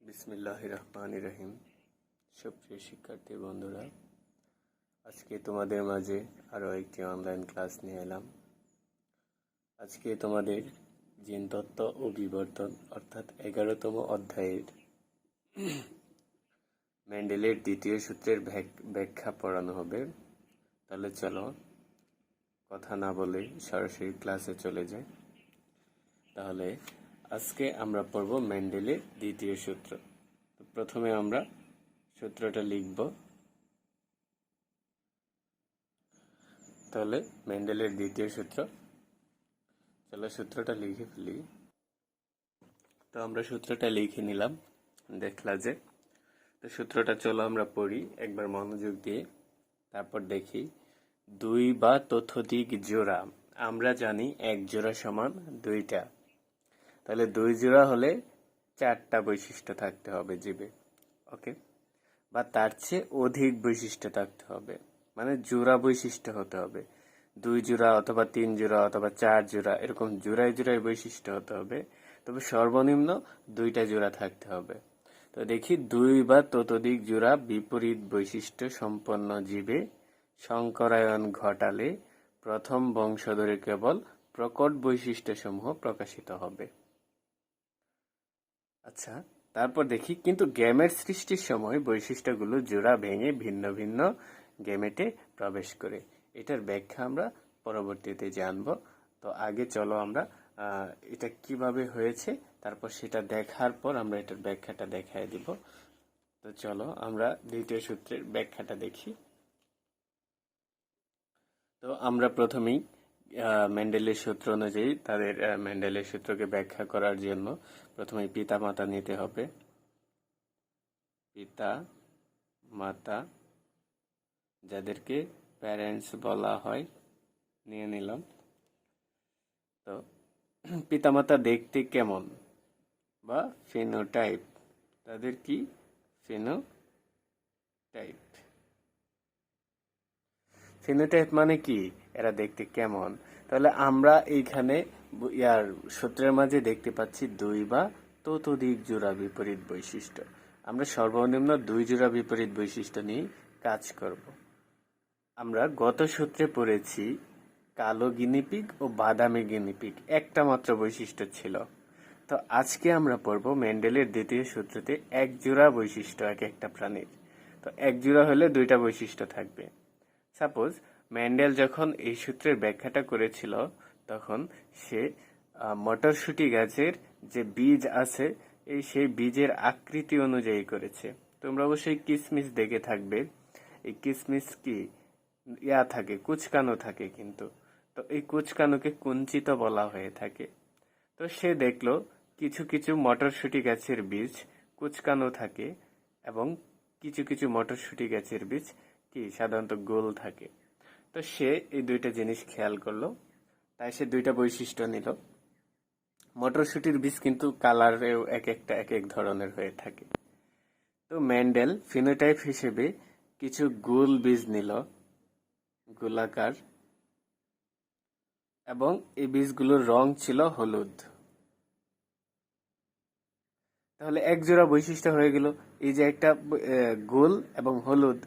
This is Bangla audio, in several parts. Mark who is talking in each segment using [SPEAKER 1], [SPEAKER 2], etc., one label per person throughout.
[SPEAKER 1] বিসমিল্লাহির রহমানির রহিম। সুপ্রিয় শিক্ষার্থী বন্ধুরা, আজকে তোমাদের মাঝে আরও একটি অনলাইন ক্লাস নিয়ে এলাম। আজকে তোমাদের জিন তত্ত্ব ও বিবর্তন অর্থাৎ 11তম অধ্যায়ের মেন্ডেলের দ্বিতীয় সূত্রের ব্যাখ্যা পড়ানো হবে। তাহলে চলো কথা না বলে সরাসরি ক্লাসে চলে যাই। তাহলে আজকে আমরা পড়ব মেন্ডেলের দ্বিতীয় সূত্র। প্রথমে আমরা সূত্রটা লিখব। তাহলে মেন্ডেলের দ্বিতীয় সূত্র, চলো সূত্রটা লিখে ফেলি। তো আমরা সূত্রটা লিখে নিলাম, দেখলা যে। তো সূত্রটা চলো আমরা পড়ি একবার মনোযোগ দিয়ে, তারপর দেখি। 2 বা ততোধিক জোড়া, আমরা জানি 1 জোড়া সমান 2টা। তাহলে 2 জোড়া হলে 4টা বৈশিষ্ট্য থাকতে হবে জীবে, ওকে, বা তার চেয়ে অধিক বৈশিষ্ট্য থাকতে হবে, মানে জোড়া বৈশিষ্ট্য হতে হবে। 2 জোড়া অথবা 3 জোড়া অথবা 4 জোড়া, এরকম জোড়ায় জোড়ায় বৈশিষ্ট্য হতে হবে। তবে সর্বনিম্ন 2টা জোড়া থাকতে হবে। তো দেখি, 2 বা ততোধিক জোড়া বিপরীত বৈশিষ্ট্য সম্পন্ন জীবে সংকরায়ন ঘটালে প্রথম বংশধরে কেবল প্রকট বৈশিষ্ট্যসমূহ প্রকাশিত হবে। আচ্ছা, তারপর দেখি, কিন্তু গ্যামেট সৃষ্টির সময় বৈশিষ্ট্যগুলো জোড়া ভেঙে ভিন্ন ভিন্ন গ্যামেটে প্রবেশ করে। এটার ব্যাখ্যা আমরা পরবর্তীতে জানব। তো আগে চলো আমরা এটা কিভাবে হয়েছে, তারপর সেটা দেখার পর আমরা এটার ব্যাখ্যাটা দেখাই দিব। তো চলো আমরা দ্বিতীয় সূত্রের ব্যাখ্যাটা দেখি। তো আমরা প্রথমেই মেন্ডেলের সূত্র অনুযায়ী তাদের মেন্ডেলের সূত্রকে ব্যাখ্যা করার জন্য প্রথমেই পিতা মাতা নিতে হবে। পিতা মাতা, যাদেরকে প্যারেন্টস বলা হয়, নিয়ে নিলাম। তো পিতামাতা দেখতে কেমন বা ফিনোটাইপ, তাদের কি ফিনোটাইপ। ফিনোটাইপ মানে কি, এরা দেখতে কেমন। তাহলে আমরা এইখানে ইয়ার সূত্রের মাঝে দেখতে পাচ্ছি 2 বা ততোধিক জোড়া বিপরীত বৈশিষ্ট্য। আমরা সর্বনিম্ন 2 জোড়া বিপরীত বৈশিষ্ট্য নিয়ে কাজ করব। আমরা গত সূত্রে পড়েছি কালো গিনিপিগ ও বাদামি গিনিপিগ একটা মাত্র বৈশিষ্ট্য ছিল। তো আজকে আমরা পড়ব মেন্ডেলের দ্বিতীয় সূত্রতে 1 জোড়া বৈশিষ্ট্য এক একটা প্রাণীর। তো 1 জোড়া হলে 2টা বৈশিষ্ট্য থাকবে। সাপোজ মেন্ডেল যখন এই সূত্রের ব্যাখ্যাটা করেছিল, তখন সে মটরশুঁটি গাছের যে বীজ আছে, সেই বীজের আকৃতি অনুযায়ী করেছে। তোমরা অবশ্যই কিসমিস দেখে থাকবে। এই কিসমিস কি থাকে, কুচকানো থাকে কিন্তু। তো এই কুচকানোকে কুঞ্চিত বলা হয়ে থাকে। তো সে দেখলো কিছু কিছু মটরশুঁটি গাছের বীজ কুচকানো থাকে এবং কিছু কিছু মটরশুঁটি গাছের বীজ কি সাধারণত গোল থাকে। তো সে এই 2টা জিনিস খেয়াল করলো, তাই সে 2টা বৈশিষ্ট্য নিল। মটরশুঁটির বীজ কিন্তু কালারেও এক এক ধরনের হয়ে থাকে। তো মেন্ডেল ফিনোটাইপ হিসেবে কিছু গোল বীজ নিল, গোলাকার, এবং এই বীজগুলোর রং ছিল হলুদ। তাহলে 1 জোড়া বৈশিষ্ট্য হয়ে গেল। এই যে একটা গোল এবং হলুদ,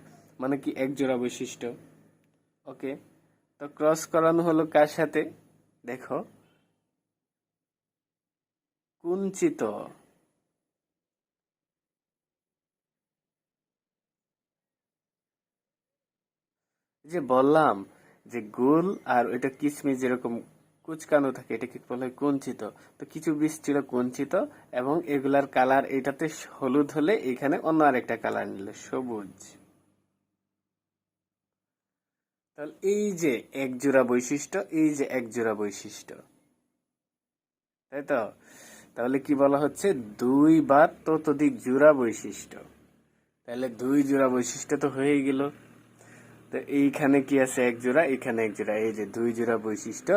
[SPEAKER 1] মানে কি 1 জোড়া বৈশিষ্ট্য, ওকে। তো ক্রস করানো হলো কার সাথে, দেখো, কুঞ্চিত। যে বললাম যে গোল আর ওইটা কিসমিস যেরকম কুচকানো থাকে, এটা কি বলা হয় কুঞ্চিত। তো কিছু বীজ ছিল কুঞ্চিত এবং এগুলার কালার এটাতে হলুদ হলে এখানে অন্য আরেকটা কালার নিল সবুজ। তাহলে এই যে 1 জোড়া বৈশিষ্ট্য, এই যে 1 জোড়া বৈশিষ্ট্য, তাই তো। তাহলে কি বলা হচ্ছে, 2 বা ততোধিক জোড়া বৈশিষ্ট্য। তাহলে 2 জোড়া বৈশিষ্ট্য তো হয়ে গেল। তো এইখানে কি আছে, 1 জোড়া, এখানে 1 জোড়া, এই যে 2 জোড়া বৈশিষ্ট্য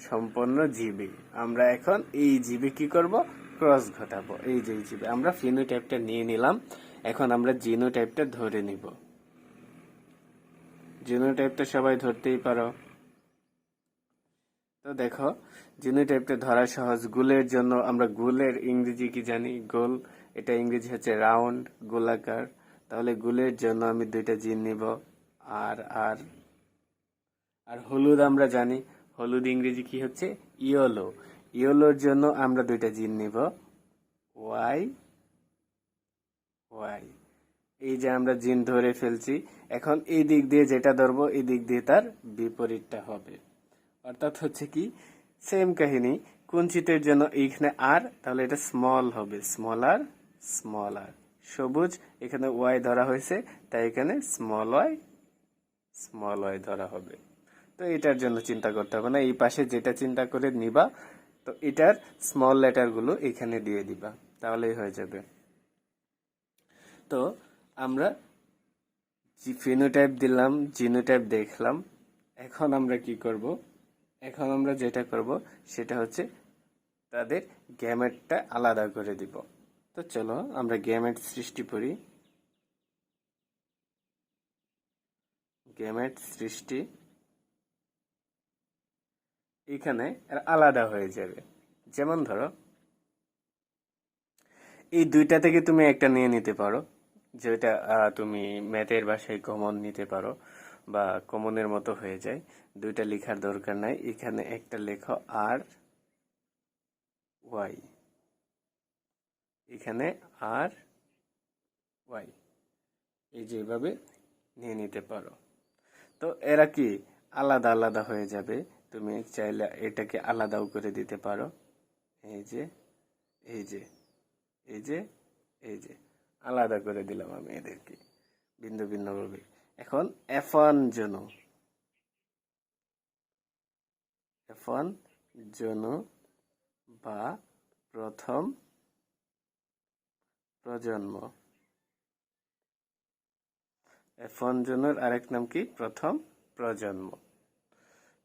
[SPEAKER 1] সম্পন্ন জীবে। আমরা এখন এই জীবে কি করব, ক্রস ঘটাবো। এই যে জীবে আমরা ফিনোটাইপটা নিয়ে নিলাম, এখন আমরা জিনোটাইপটা ধরে নিব। জিনোটাইপটা সবাই ধরতেই পারো। তো দেখো, জিনোটাইপটা ধরা সহজ। গোলের জন্য আমরা গোলের ইংরেজি কি জানি, গোল এটা ইংরেজি হচ্ছে রাউন্ড, গোলাকার। তাহলে গুলের জন্য আমি দুইটা জিন নিব, আর আর আর হলুদ আমরা জানি, হলুদ ইংরেজি কি হচ্ছে ইয়েলো। ইয়েলোর জন্য আমরা দুইটা জিন নিব, ওয়াই ওয়াই। এই যে আমরা জিন ধরে ফেলছি, এখন এই দিক দিয়ে যেটা ধরবো এই দিক দিয়ে তার বিপরীতটা হবে। অর্থাৎ হচ্ছে কি সেম কাহিনী, কুঞ্চিতের জন্য এইখানে আর, তাহলে এটা স্মল হবে, স্মলার স্মলার। সবুজ এখানে ওয়াই ধরা হয়েছে, তাই এখানে স্মল ওয়াই ধরা হবে। তো এটার জন্য চিন্তা করতে হবে না, এই পাশে যেটা চিন্তা করে নিবা, তো এটার স্মল লেটার গুলো এখানে দিয়ে দিবা, তাহলেই হয়ে যাবে। তো আমরা ফিনোটাইপ দিলাম, জিনোটাইপ দেখলাম। এখন আমরা কি করব? এখন আমরা যেটা করব সেটা হচ্ছে তাদের গ্যামেটটা আলাদা করে দিব। তো চলো আমরা গ্যামেট সৃষ্টি করি। গ্যামেট সৃষ্টি, এখানে আলাদা হয়ে যাবে। যেমন ধরো এই দুইটা থেকে তুমি একটা নিয়ে নিতে পারো, যেটা তুমি ম্যাথের ভাষায় কমন নিতে পারো বা কমনের মতো হয়ে যায়। দুইটা লেখার দরকার নাই, এখানে একটা লেখো আর ওয়াই, এখানে আর ওয়াই, এই যে এভাবে নিয়ে নিতে পারো। তো এরা কি আলাদা আলাদা হয়ে যাবে, তুমি চাইলে এটাকে আলাদাও করে দিতে পারো। এই যে এই যে এই যে এই যে আলাদা করে দিলাম আমি এদেরকে বিন্দু বিন্দু ভাবে। এখন F1 জন্য, F1 জন্য বা প্রথম প্রজন্ম, F1 জন্যর আরেক নাম কি প্রথম প্রজন্ম।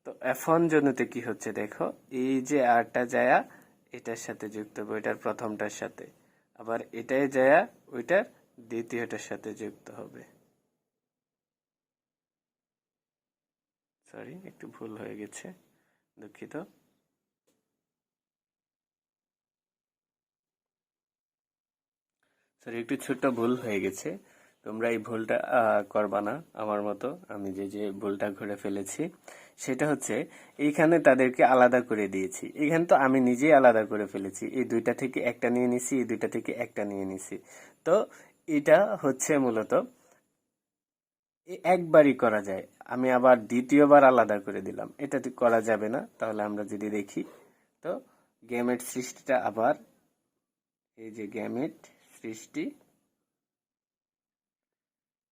[SPEAKER 1] তো F1 জন্যতে কি হচ্ছে দেখো, এই যে আরটা যায়া এটার সাথে যুক্ত হবে, ওইটার প্রথমটার সাথে, আবার এটাই যায়া ওইটার দ্বিতীয়টার সাথে যুক্ত হবে। সরি একটু ভুল হয়ে গেছে, দুঃখিত। সরি একটু ছোট্ট ভুল হয়ে গেছে, তোমরা এই ভুলটা করবা না আমার মতো। আমি যে যে ভুলটা করে ফেলেছি সেটা হচ্ছে এইখানে তাদেরকে আলাদা করে দিয়েছি, এখানে তো আমি নিজেই আলাদা করে ফেলেছি, এই দুইটা থেকে একটা নিয়ে নিছি, এই দুইটা থেকে একটা নিয়ে নিছি। তো এটা হচ্ছে মূলত একবারই করা যায়, আমি আবার দ্বিতীয়বার আলাদা করে দিলাম, এটা তো করা যাবে না। তাহলে আমরা যদি দেখি, তো গ্যামেট সৃষ্টিটা আবার, এই যে গ্যামেট সৃষ্টি,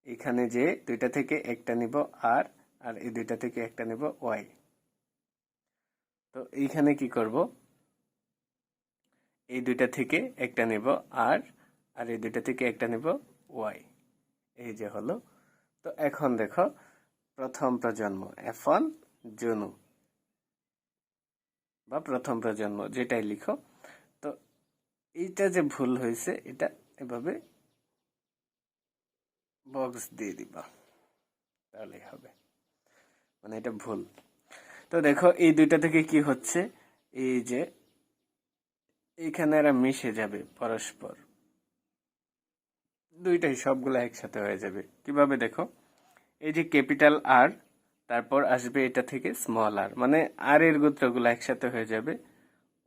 [SPEAKER 1] এখানে যে দুইটা থেকে একটা নিব আর, আর এই দুইটা থেকে একটা নিব ওয়াই। তো এইখানে কি করব, এই দুইটা থেকে একটা নিব আর, আর এই দুইটা থেকে একটা নিব ওয়াই, এই যে হলো। তো এখন দেখো প্রথম প্রজন্ম F1 জুনু বা প্রথম প্রজন্ম যেটাই লিখো। তো এইটা যে ভুল হয়েছে, এটা এভাবে বক্স দিয়ে দিবা, তাহলেই হবে, মানে এটা ভুল। তো দেখো এই দুইটা থেকে কি হচ্ছে, এই যে এইখানে এরা মিশে যাবে পরস্পর, দুইটাই সবগুলো একসাথে হয়ে যাবে। কিভাবে দেখো, এই যে ক্যাপিটাল আর, তারপর আসবে এটা থেকে স্মল আর, মানে আর এর গোত্রগুলো একসাথে হয়ে যাবে,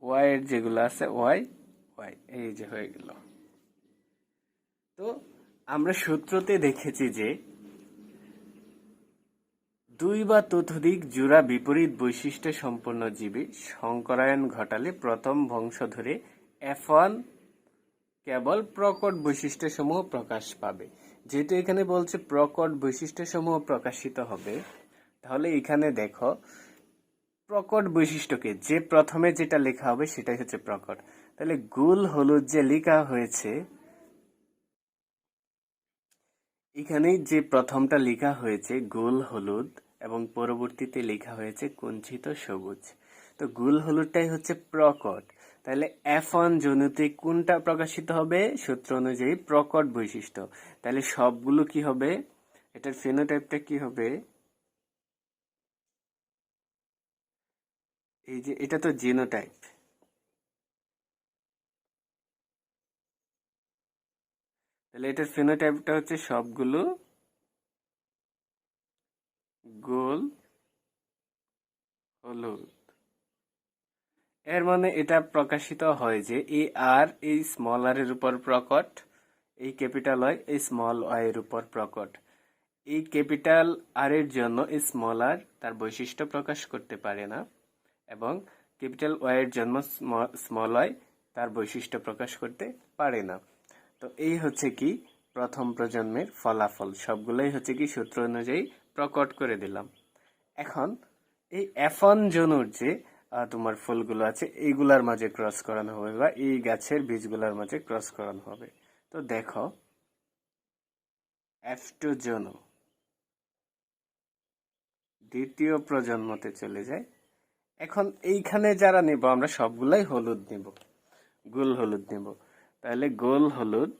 [SPEAKER 1] ওয়াই এর যেগুলো আছে ওয়াই ওয়াই, এই যে হয়ে গেল। তো আমরা সূত্রতে দেখেছি যে দুই বা ততোধিক জোড়া বিপরীত বৈশিষ্ট্য সম্পন্ন জীবে সংকরায়ন ঘটালে প্রথম বংশধরে F1 কেবল প্রকট বৈশিষ্ট্যসমূহ প্রকাশ পাবে। যেহেতু এখানে বলছে প্রকট বৈশিষ্ট্যসমূহ প্রকাশিত হবে, তাহলে এখানে দেখো প্রকট বৈশিষ্ট্যকে যে প্রথমে যেটা লেখা হবে সেটাই হচ্ছে প্রকট। তাহলে গুল হলুদ যে লেখা হয়েছে, এখানে যে প্রথমটা লেখা হয়েছে গুল হলুদ এবং পরবর্তীতে লেখা হয়েছে কুঞ্চিত সবুজ, তো গুল হলুদটাই হচ্ছে প্রকট। তাহলে F1 জনুতে কোনটা প্রকাশিত হবে, সূত্র অনুযায়ী প্রকট বৈশিষ্ট্য। তাহলে সবগুলো কি হবে, এটার ফিনোটাইপটা কি হবে, এই যে এটা তো জিনোটাইপ, তাহলে এটার ফিনোটাইপটা হচ্ছে সবগুলো গোল হলুদ। এর মানে এটা প্রকাশিত হয় যে এই আর এই স্মল আর এর উপর প্রকট, এই ক্যাপিটাল ওয়াই এই স্মল ওয়াই এর উপর প্রকট। এই ক্যাপিটাল আর এর জন্য এই স্মল আর তার বৈশিষ্ট্য প্রকাশ করতে পারে না, এবং ক্যাপিটাল ওয়াই এর জন্য স্মল ওয়াই তার বৈশিষ্ট্য প্রকাশ করতে পারে না। তো এই হচ্ছে কি প্রথম প্রজন্মের ফলাফল, সবগুলোই হচ্ছে কি সূত্র অনুযায়ী প্রকট করে দিলাম। এখন এই F1 জনুর যে তোমার ফুলগুলো আছে এইগুলার মাঝে ক্রস করানো হবে, বা এই গাছের বীজগুলোর মাঝে ক্রস করানো হবে। তো দেখো F2 জনু দ্বিতীয় প্রজন্মতে চলে যায়। এখন এইখানে যারা নিব আমরা সবগুলাই হলুদ নিব, গোল হলুদ নিব। তাহলে গোল হলুদ,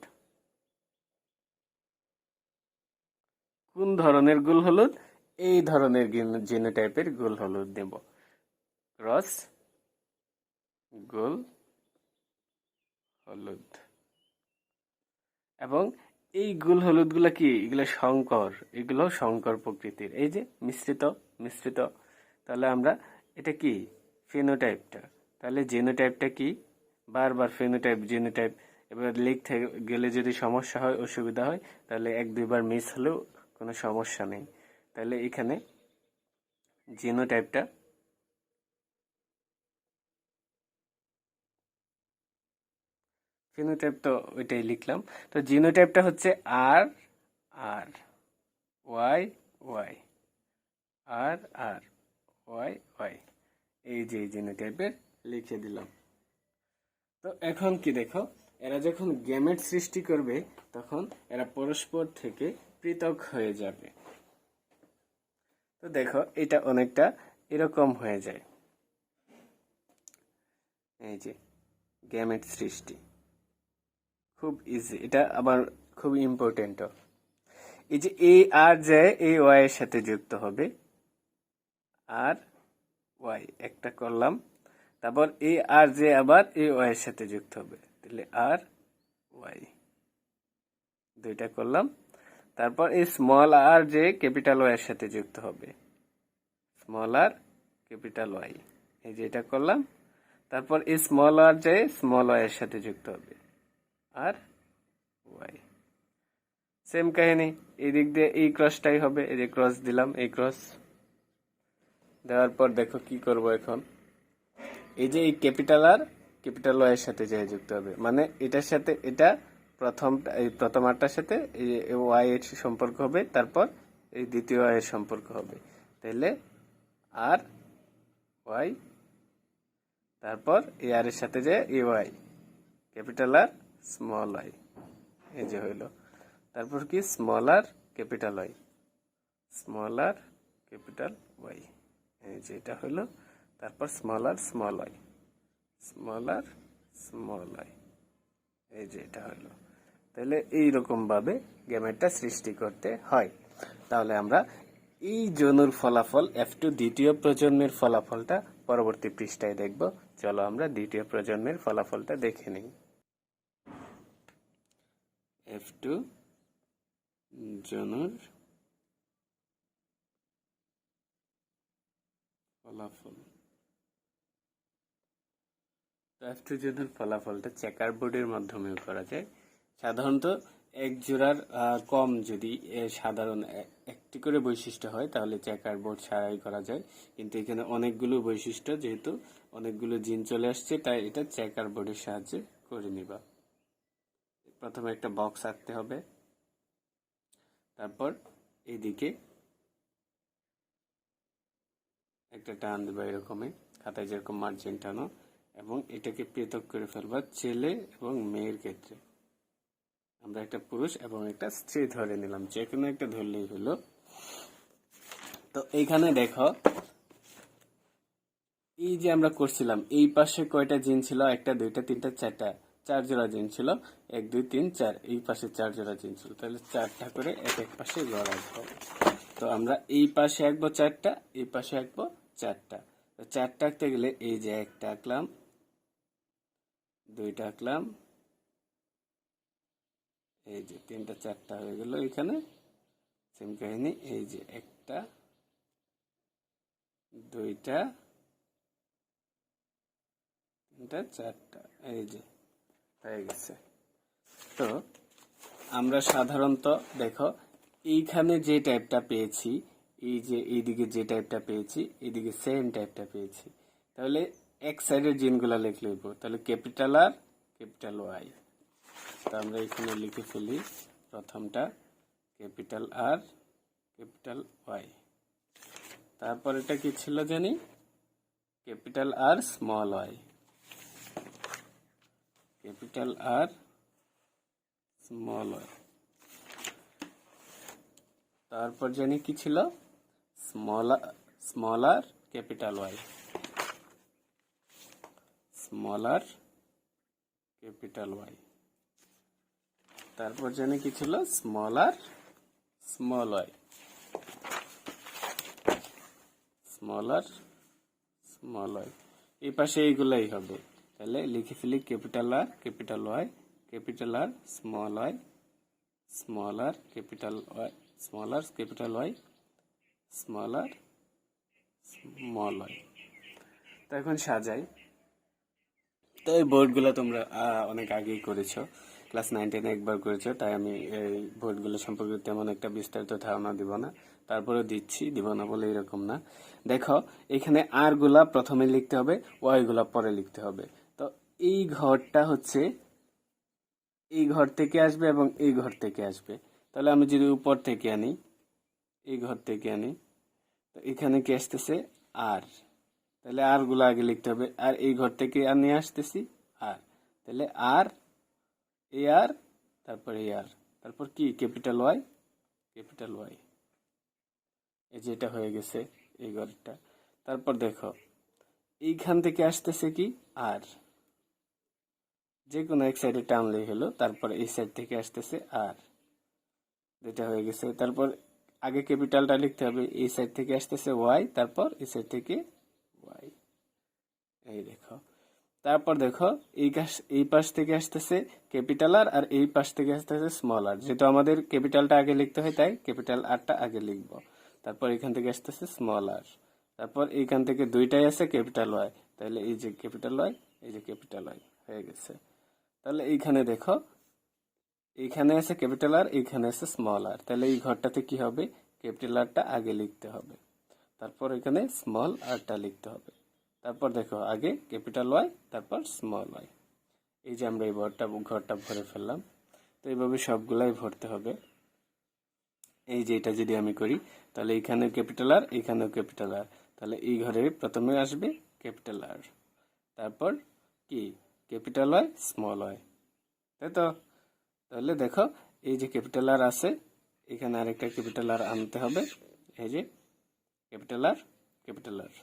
[SPEAKER 1] কোন ধরনের গোল হলুদ? এই ধরনের জিনোটাইপের গোল হলুদ নেব, ক্রস গোল হলুদ। এবং এই গোল হলুদ গুলা কি? এগুলো সংকর, এগুলো সংকর প্রকৃতির, এই যে মিশ্রিত মিশ্রিত। তাহলে আমরা এটা কি ফিনোটাইপটা, তাহলে জিনোটাইপটা কি? বারবার ফিনোটাইপ জিনোটাইপ, এবার লিখতে গেলে যদি সমস্যা হয় অসুবিধা হয় তাহলে এক দুইবার মিস হলেও কোনো সমস্যা নেই। তাহলে এখানে জিনোটাইপটা ফিনোটাইপ তো ওইটাই লিখলাম। তো জিনোটাইপটা হচ্ছে আর আর ওয়াই ওয়াই, আর আর ওয়াই ওয়াই, এই যে জিনোটাইপের লিখে দিলাম। তো এখন কি দেখো, এরা যখন গ্যামেট সৃষ্টি করবে তখন এরা পরস্পর থেকে পৃথক হয়ে যাবে। তো দেখো এটা অনেকটা এরকম হয়ে যায়, এই যে গ্যামেট সৃষ্টি খুব ইজি, এটা আবার খুব ইম্পর্টেন্টও। এই যে এ আর যে এই ওয়াই এর সাথে যুক্ত হবে, আর ওয়াই একটা করলাম, তারপর এ আর যে আবার এ ওয়াই এর সাথে যুক্ত হবে, তাহলে আর ওয়াই দুইটা করলাম। তারপর এই স্মল আর যে ক্যাপিটাল ওয়াই এর সাথে যুক্ত হবে, স্মল আর ক্যাপিটাল ওয়াই, এই যে এটা করলাম। তারপর এই স্মল আর যে স্মল ওয়াই এর সাথে যুক্ত হবে, আর ওয়াই। সেম কাহিনী এই দিক দিয়ে এই ক্রসটাই হবে, এই যে ক্রস দিলাম, এই ক্রস দেওয়ার পর দেখো কি করব এখন, এই যে এই ক্যাপিটাল আর ক্যাপিটাল ওয়াই এর সাথে যে যুক্ত হবে, মানে এটার সাথে এটা প্রথম আরটার সাথে এই ওয়াই এর সম্পর্ক হবে, তারপর এই দ্বিতীয় ওয়াই এর সম্পর্ক হবে, তাহলে আর ওয়াই, তারপর এই আর এর সাথে যে এ Y, capital R small Y, এই যে হইল। তারপর কি small R capital Y, small R capital Y, এই যে এটা হইলো। তারপর small R small Y, small R small Y, এই যে এটা হইলো। তাহলে এইরকম ভাবে গ্যামেটটা সৃষ্টি করতে হয়। তাহলে আমরা এই জনুর ফলাফল F2 দ্বিতীয় প্রজন্মের ফলাফলটা পরবর্তী পৃষ্ঠায় দেখব। চলো আমরা দ্বিতীয় প্রজন্মের ফলাফলটা দেখে নিই। F2 জনুর ফলাফল। F2 জনুর ফলাফলটা চেকার বোর্ডের মাধ্যমেও করা যায়। সাধারণত এক জোড়ার কম যদি সাধারণ একটি করে বৈশিষ্ট্য হয় তাহলে চেকার বোর্ড ছাড়াই করা যায়, কিন্তু এখানে অনেকগুলো বৈশিষ্ট্য যেহেতু অনেকগুলো জিন চলে আসছে তাই এটা চেকার বোর্ডের সাহায্যে করে নিবা। প্রথমে একটা বক্স আঁকতে হবে, তারপর এইদিকে একটা টান দেবা এরকমই, খাতায় যেরকম মার্জিন টানো, এবং এটাকে পৃথক করে ফেলবা ছেলে এবং মেয়ের ক্ষেত্রে। আমরা একটা পুরুষ এবং একটা স্ত্রী ধরে নিলাম, যে কোনো একটা ধরলেই হলো। তো এইখানে দেখো এই যে আমরা করছিলাম এই পাশে কয়টা জিন ছিল? একটা দুইটা তিনটা চারটা, 4 জোড়া জিন ছিল, 1 2 3 4, এই পাশে 4 জোড়া জিন ছিল, তাহলে 4টা করে এক এক পাশে গড় আঁকবো। তো আমরা এই পাশে আঁকবো 4টা, এই পাশে আঁকবো 4টা। তো 4টা আঁকতে গেলে এই যে একটা আঁকলাম, দুইটা আঁকলাম, এই যে 3টা 4টা হয়ে গেল এখানে সেম কাহিনী এই যে 1টা 2টা 3টা 4টা এই যে হয়ে গেছে। তো আমরা সাধারণত দেখো এইখানে যে টাইপটা পেয়েছি এই যে এইদিকে যে টাইপটা পেয়েছি এইদিকে সেম টাইপটা পেয়েছি, তাহলে এক সাইডের জিনগুলা লিখে লইব, তাহলে ক্যাপিটাল আর ক্যাপিটাল ওয়াই। তো আমরা এখানে লিখে ফেলি প্রথমটা ক্যাপিটাল আর ক্যাপিটাল ওয়াই, তারপর এটা কি ছিল জানি capital R small Y, capital R small Y, তারপর জানি কি ছিল small R capital Y, small R capital Y, তারপর জানি কি ছিল small R small Y, small R small Y, এই পাশে এইগুলাই হবে। তাহলে লিখে ফেলি capital R capital Y, capital R small Y, small R capital Y, small R capital Y, small R small Y. তো এখন সাজাই। তো এই বোর্ডগুলো তোমরা অনেক আগেই করেছো, ক্লাস 9-10 একবার করেছো, তাই আমি এই বোর্ডগুলো সম্পর্কে তেমন একটা বিস্তারিত ধারণা দিব না, তারপরে দিচ্ছি, দিব না বলে এরকম না। দেখো এখানে আর গুলা প্রথমে লিখতে হবে, ওয়াই গুলা পরে লিখতে হবে। তো এই ঘরটা হচ্ছে এই ঘর থেকে আসবে এবং এই ঘর থেকে আসবে। তাহলে আমি যদি উপর থেকে আনি, এই ঘর থেকে আনি, তো এখানে কি আসতেছে আর, তাহলে আর গুলো আগে লিখতে হবে, আর এই ঘর থেকে আর নিয়ে আসতেছি আর, তাহলে আর এ আর তারপর এ আর, তারপর কি ক্যাপিটাল ওয়াই, ক্যাপিটাল ওয়াই, এই যেটা হয়ে গেছে এই ঘরটা। তারপর দেখো এইখান থেকে আসতেছে কি আর, যে কোনো এক সাইডে টানলেই হলো, তারপর এই সাইড থেকে আসতেছে আর, যেটা হয়ে গেছে। তারপর আগে ক্যাপিটালটা লিখতে হবে, এই সাইড থেকে আসতেছে ওয়াই, তারপর এই সাইড থেকে ওয়াই, এই দেখো। তারপর দেখো এই পাশ থেকে আসতেছে ক্যাপিটাল আর, আর এই পাশ থেকে আসতেছে স্মল আর, যেহেতু আমাদের ক্যাপিটালটা আগে লিখতে হয় তাই ক্যাপিটাল আরটা আগে লিখবো। তারপর এখান থেকে আসতেছে স্মল আর, তারপর এইখান থেকে দুইটাই আছে ক্যাপিটাল ওয়াই, তাহলে এই যে ক্যাপিটাল ওয়াই, এই যে ক্যাপিটাল ওয়াই হয়ে গেছে। তাহলে এইখানে দেখো এইখানে আছে ক্যাপিটাল আর, এইখানে আছে স্মল আর, তাহলে এই ঘরটাতে কি হবে ক্যাপিটাল আরটা আগে লিখতে হবে, তারপর এখানে স্মল আরটা লিখতে হবে, তারপর দেখো আগে ক্যাপিটাল ওয়াই তারপর স্মল ওয়াই। এই যে আমরা এই ঘরটা ভরে ফেললাম। তো এইভাবে সবগুলাই ভরতে হবে। এই যে এটা যদি আমি করি, তাহলে এইখানে ক্যাপিটাল আর, এইখানেও ক্যাপিটাল আর, তাহলে এই ঘরে প্রথমে আসবে ক্যাপিটাল আর, তারপর কি ক্যাপিটাল ওয়াই স্মল ওয়াই, তাই তো। তাহলে দেখো এই যে ক্যাপিটাল আর আছে, এখানে আরেকটা ক্যাপিটাল আর আনতে হবে, এই যে capital R capital R,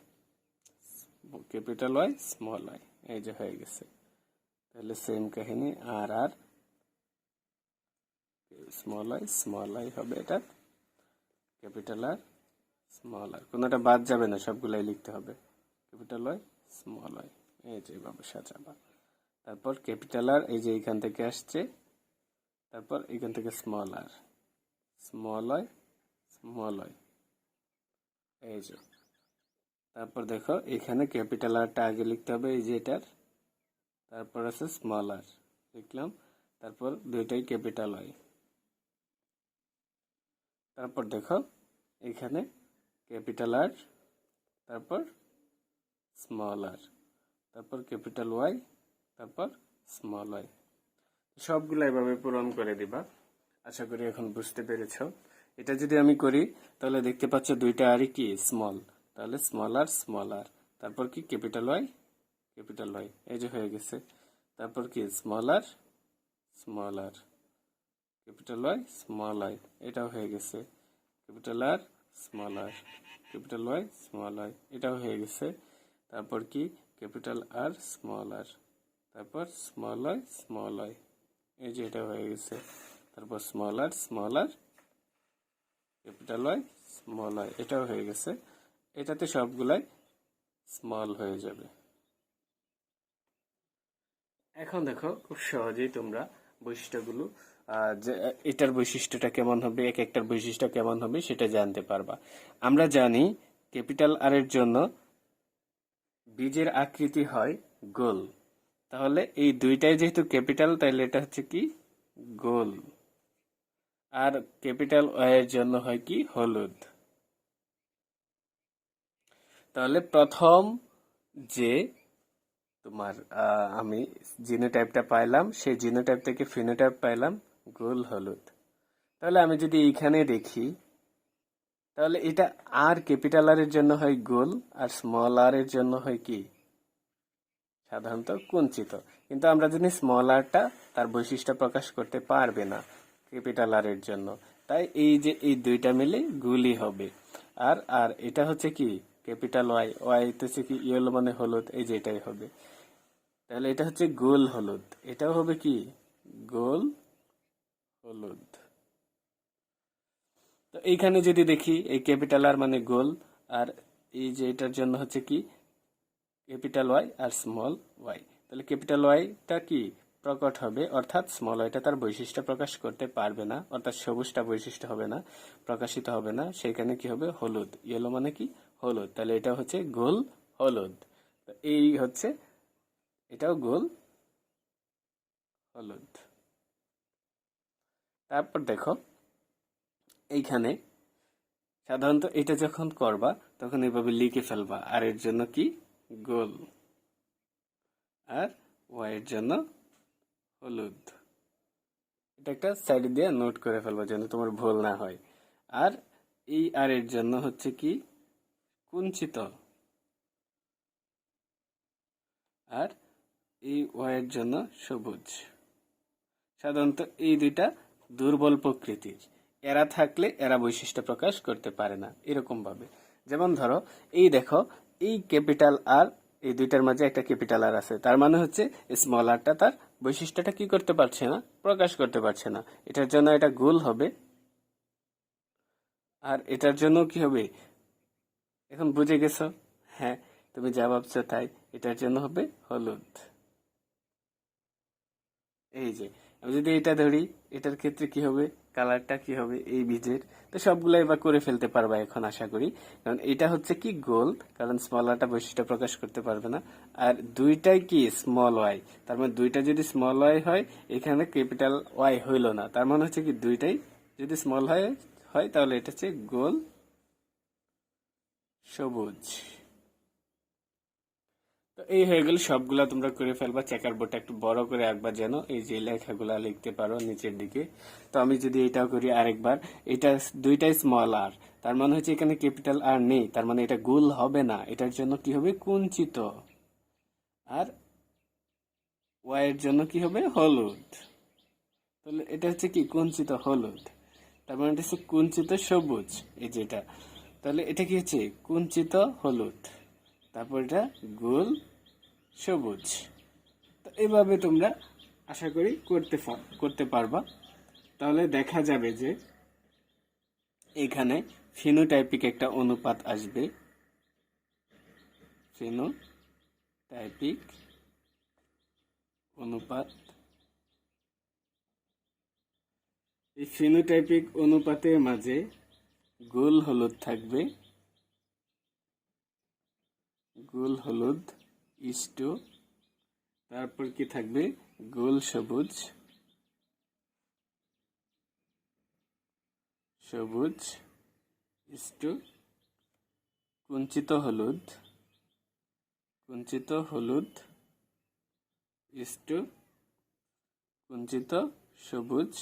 [SPEAKER 1] capital Y small Y, এই যে হয়ে গেছে। তাহলে সেম কাহিনী আর আর স্মল ওয়াই হবে, এটা ক্যাপিটাল আর স্মল আর, কোনোটা বাদ যাবে না, সবগুলাই লিখতে হবে ক্যাপিটাল ওয়াই স্মল ওয়াই, এই যে এভাবে সাজাবা। তারপর ক্যাপিটাল আর এই যে এইখান থেকে আসছে, তারপর এখান থেকে small R, small Y small Y, এই যে। তারপর দেখো এখানে ক্যাপিটাল আরটা আগে লিখতে হবে, এই যে এটার, তারপর আছে স্মল আর লিখলাম, তারপর দুইটাই ক্যাপিটাল ওয়াই। তারপর দেখো এখানে ক্যাপিটাল আর, তারপর স্মল আর, তারপর ক্যাপিটাল ওয়াই, তারপর স্মল ওয়াই, সবগুলো এভাবে পূরণ করে দিবা। আশা করি এখন বুঝতে পেরেছো। এটা যদি আমি করি তাহলে দেখতে পাচ্ছ দুইটা আরই কি স্মল, তাহলে স্মল আর, তারপর কি ক্যাপিটাল ওয়াই, ক্যাপিটাল ওয়াই, এই যে হয়ে গেছে। তারপর কি small R, capital Y small Y, এটাও হয়ে গেছে। Capital R, capital Y small Y, এটাও হয়ে গেছে। তারপর কি ক্যাপিটাল আর, তারপর স্মল ওয়াই, এই যে এটা হয়ে গেছে। তারপর small R, capital Y small Y, এটাও হয়ে গেছে। এটাতে সবগুলাই স্মল হয়ে যাবে। এখন দেখো খুব সহজেই তোমরা বৈশিষ্ট্যগুলো যে এটার বৈশিষ্ট্যটা কেমন হবে, এক একটার বৈশিষ্ট্য কেমন হবে সেটা জানতে পারবা। আমরা জানি ক্যাপিটাল আর এর জন্য বীজের আকৃতি হয় গোল। তাহলে এই দুইটাই যেহেতু ক্যাপিটাল, তাহলে এটা হচ্ছে কি গোল। আর ক্যাপিটাল ওয়াই এর জন্য হয় কি হলুদ। তাহলে প্রথম যে তোমার আমি জিনোটাইপটা পাইলাম, সেই জিনোটাইপ থেকে ফিনোটাইপ পাইলাম গোল হলুদ। তাহলে আমি যদি এইখানে দেখি, তাহলে এটা আর ক্যাপিটাল আর এর জন্য হয় গোল, আর স্মল আর এর জন্য হয় কি সাধারণত কুঞ্চিত। কিন্তু আমরা জানি স্মল আরটা তার বৈশিষ্ট্য প্রকাশ করতে পারবে না ক্যাপিটাল আর এর জন্য, তাই এই যে এই দুইটা মিলে গোলই হবে। আর আর এটা হচ্ছে কি ক্যাপিটাল ওয়াই, ওয়াই হচ্ছে কি ইয়েলো মানে হলুদ, এই যে এটাই হবে। তাহলে এটা হচ্ছে গোল হলুদ, এটাও হবে কি গোল হলুদ। তো এইখানে যদি দেখি এই ক্যাপিটাল আর মানে গোল, আর এই যে এটার জন্য হচ্ছে কি ক্যাপিটাল ওয়াই আর স্মল ওয়াই। তাহলে ক্যাপিটাল ওয়াইটা কি প্রকট হবে, অর্থাৎ স্মল ওয়াইটা তার বৈশিষ্ট্য প্রকাশ করতে পারবে না, অর্থাৎ সবুজটা বৈশিষ্ট্য হবে না, প্রকাশিত হবে না। সেখানে কি হবে হলুদ, ইয়েলো মানে কি হলুদ। তাহলে এটা হচ্ছে গোল হলুদ। তো এই হচ্ছে এটাও গোল হলুদ। তারপর দেখো এইখানে সাধারণত এটা যখন করবা তখন এইভাবে লিখে ফেলবা, আর এর জন্য কি গোল, আর ওয়াই এর জন্য হলুদ। এটা একটা সাইডে দিয়ে নোট করে ফেলবা যেন তোমার ভুল না হয়। আর এই আর এর জন্য হচ্ছে কি কুঞ্চিত, আর এই ওয়াই এর জন্য সবুজ। সাধারণত এই দুইটা দুর্বল প্রকৃতির, এরা থাকলে এরা বৈশিষ্ট্য প্রকাশ করতে পারে না এরকম ভাবে। যেমন ধরো এই দেখো এই ক্যাপিটাল আর এই দুইটার মাঝে একটা ক্যাপিটাল আর আছে, তার মানে হচ্ছে স্মল আরটা তার বৈশিষ্ট্যটা কি করতে পারছে না, প্রকাশ করতে পারছে না। এটার জন্য এটা গোল হবে, আর এটার জন্য কি হবে এখন বুঝে গেছো? হ্যাঁ, তুমি যা ভাবছো তাই। এটার জন্য হবে হলুদ। এই যে আমি যদি এটা ধরি, এটার ক্ষেত্রে কি হবে, কালারটা কি হবে এই বীজের। তো সবগুলো এবার করে ফেলতে পারবা এখন আশা করি, কারণ এটা হচ্ছে কি গোল, কারণ স্মল আরটা বৈশিষ্ট্য প্রকাশ করতে পারবে না। আর দুইটাই কি স্মল ওয়াই, তার মানে দুইটা যদি স্মল ওয়াই হয়, এখানে ক্যাপিটাল ওয়াই হইল না, তার মানে হচ্ছে কি দুইটাই যদি স্মল হয় হয় তাহলে এটা হচ্ছে গোল সবুজ। তো এই হয়ে গেল সবগুলা, তোমরা করে ফেলবা। চেকার বোর্ডটা একটু বড় করে একবার যেন এই যে লেখাগুলা লিখতে পারো নিচের দিকে। তো আমি যদি এটাও করি আরেকবার, এটা দুইটাই স্মল আর, তার মানে হচ্ছে এখানে ক্যাপিটাল আর নেই, তার মানে এটা গোল হবে না, এটার জন্য কি হবে কুঞ্চিত। আর ওয়াই এর জন্য কি হবে হলুদ। তাহলে এটা হচ্ছে কি কুঞ্চিত হলুদ, তার মানে এটা হচ্ছে কুঞ্চিত সবুজ, এই যেটা। তাহলে এটা কি হচ্ছে কুঞ্চিত হলুদ, তারপর এটা গোল সবুজ। তো এভাবে তোমরা আশা করি করতে পারবা। তাহলে দেখা যাবে যে এখানে ফিনোটাইপিক একটা অনুপাত আসবে, ফিনোটাইপিক অনুপাত। এই ফিনোটাইপিক অনুপাতের মাঝে গোল হলুদ থাকবে, গোল হলুদ ইস্টু, তারপর কি থাকবে গোল সবুজ, সবুজ ইস্টু কুঞ্চিত হলুদ, কুঞ্চিত হলুদ ইস্টু কুঞ্চিত সবুজ,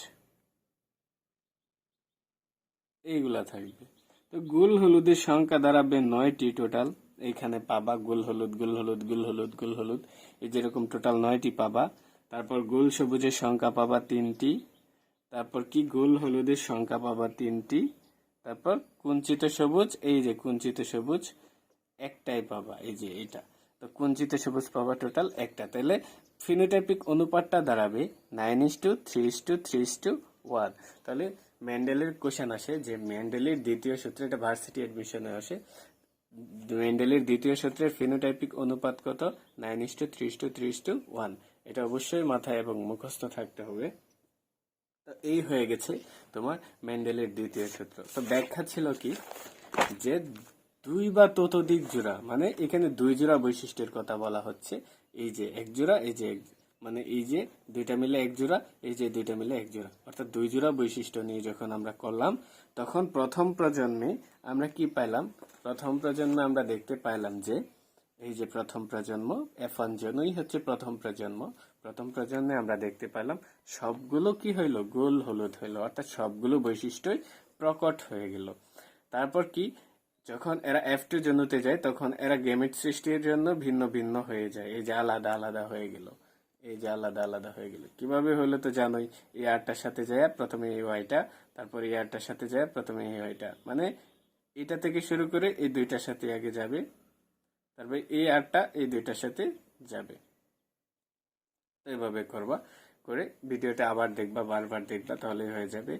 [SPEAKER 1] এইগুলা থাকবে। তো গোল হলুদের সংখ্যা দাঁড়াবে 9টি টোটাল। এইখানে পাবা গোল হলুদ গোল হলুদ গোল হলুদ গোল হলুদ, এই যেরকম টোটাল 9টি পাবা। তারপর গোল সবুজের সংখ্যা পাবা 3টি, তারপর কি গোল হলুদের সংখ্যা পাবা 3টি, তারপর কুঞ্চিত সবুজ, এই যে কুঞ্চিত সবুজ একটাই পাবা, এই যে এটা। তো কুঞ্চিত সবুজ পাবা টোটাল একটা। তাহলে ফিনোটাইপিক অনুপাতটা দাঁড়াবে 9:3:3:1। তাহলে মেন্ডেলের কোশ্চেন আসে যে মেন্ডেলের দ্বিতীয় সূত্রে, এটা ভার্সিটি এডমিশনে আসে, মেন্ডেলের দ্বিতীয় সূত্রের ফিনোটাইপিক অনুপাত কত, 9:3:3:1। এটা অবশ্যই মাথায় এবং মুখস্থ থাকতে হবে। তো এই হয়ে গেছে তোমার মেন্ডেলের দ্বিতীয় সূত্র। তো ব্যাখ্যা ছিল কি, যে দুই বা ততোধিক জোড়া, মানে এখানে দুই জোড়া বৈশিষ্ট্যের কথা বলা হচ্ছে। এই যে এক জোড়া, এই যে মানে এই যে দুইটা মিলে এক জোড়া, এই যে দুইটা মিলে এক জোড়া, অর্থাৎ দুই জোড়া বৈশিষ্ট্য নিয়ে যখন আমরা করলাম, তখন প্রথম প্রজন্মে আমরা কি পাইলাম? প্রথম প্রজন্মে আমরা দেখতে পাইলাম যে এই যে প্রথম প্রজন্ম F1 জন্যই হচ্ছে প্রথম প্রজন্ম। প্রথম প্রজন্মে আমরা দেখতে পেলাম সবগুলো কি হইলো, গোল হলুদ হইলো, অর্থাৎ সবগুলো বৈশিষ্ট্যই প্রকট হয়ে গেল। তারপর কি, যখন এরা F2 জন্যতে যায় তখন এরা গেমেট সৃষ্টির জন্য ভিন্ন ভিন্ন হয়ে যায়, এই যে আলাদা আলাদা হয়ে গেল, এই যে আলাদা আলাদা হয়ে গেল। কিভাবে হলো তো জানোই, এই আরটার সাথে যায় প্রথমে এই ওয়াইটা, তারপর এই আরটার সাথে যায় প্রথমে এই ওয়াইটা, মানে এটা থেকে শুরু করে এই দুইটার সাথে আগে যাবে, তারপরে এই আরটা এই দুইটার সাথে যাবে। এইভাবে করবা, করে ভিডিওটা আবার দেখবা, বারবার দেখবা, তাহলে হয়ে যাবে।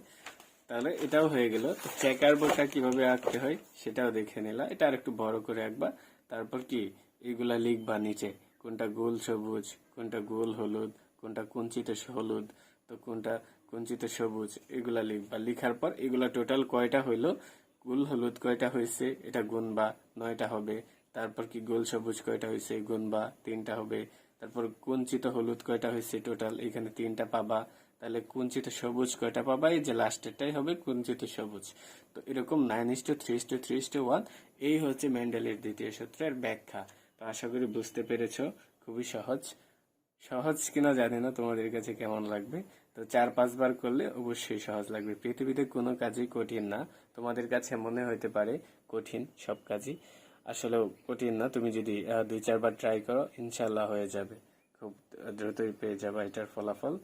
[SPEAKER 1] তাহলে এটাও হয়ে গেল। চেকার বোর্ডটা কিভাবে আঁকতে হয় সেটাও দেখে নিলা। এটা আর একটু বড় করে আঁকবা। তারপর কি এগুলা লিখবা নিচে, কোনটা গোল সবুজ, কোনটা গোল হলুদ, কোনটা কুঞ্চিত হলুদ, তো কোনটা কুঞ্চিত সবুজ, এগুলা লিখবা। লিখার পর এগুলা টোটাল কয়টা হইলো, গোল হলুদ কয়টা হয়েছে এটা গুনবা, 9টা হবে। তারপর কি গোল সবুজ কয়টা হয়েছে গুনবা, 3টা হবে। তারপর কুঞ্চিত হলুদ কয়টা হয়েছে টোটাল, এখানে 3টা পাবা। তাহলে কুঞ্চিত সবুজ কয়টা পাবা, এই যে লাস্টেরটাই হবে কুঞ্চিত সবুজ। তো এরকম 9:3:3:1 এই হচ্ছে মেন্ডেলের দ্বিতীয় সূত্রের ব্যাখ্যা। তো আশা করি বুঝতে পেরেছো, খুবই সহজ। সহজ কিনা জানি না তোমাদের কাছে কেমন লাগবে, তো 4-5 বার করলে অবশ্যই সহজ লাগবে। পৃথিবীতে কোনো কাজই কঠিন না। তোমাদের কাছে মনে হইতে পারে কঠিন, সব কাজই আসলে কঠিন না। তুমি যদি 2-4 বার ট্রাই করো, ইনশাল্লাহ হয়ে যাবে, খুব দ্রুতই পেয়ে যাবে এটার ফলাফল।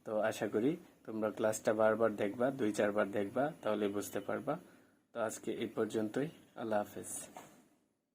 [SPEAKER 1] তো আশা করি তোমরা ক্লাসটা বারবার দেখবা, 2-4 বার দেখবা, তাহলে বুঝতে পারবা। তো আজকে এই পর্যন্তই। আল্লাহ হাফেজ।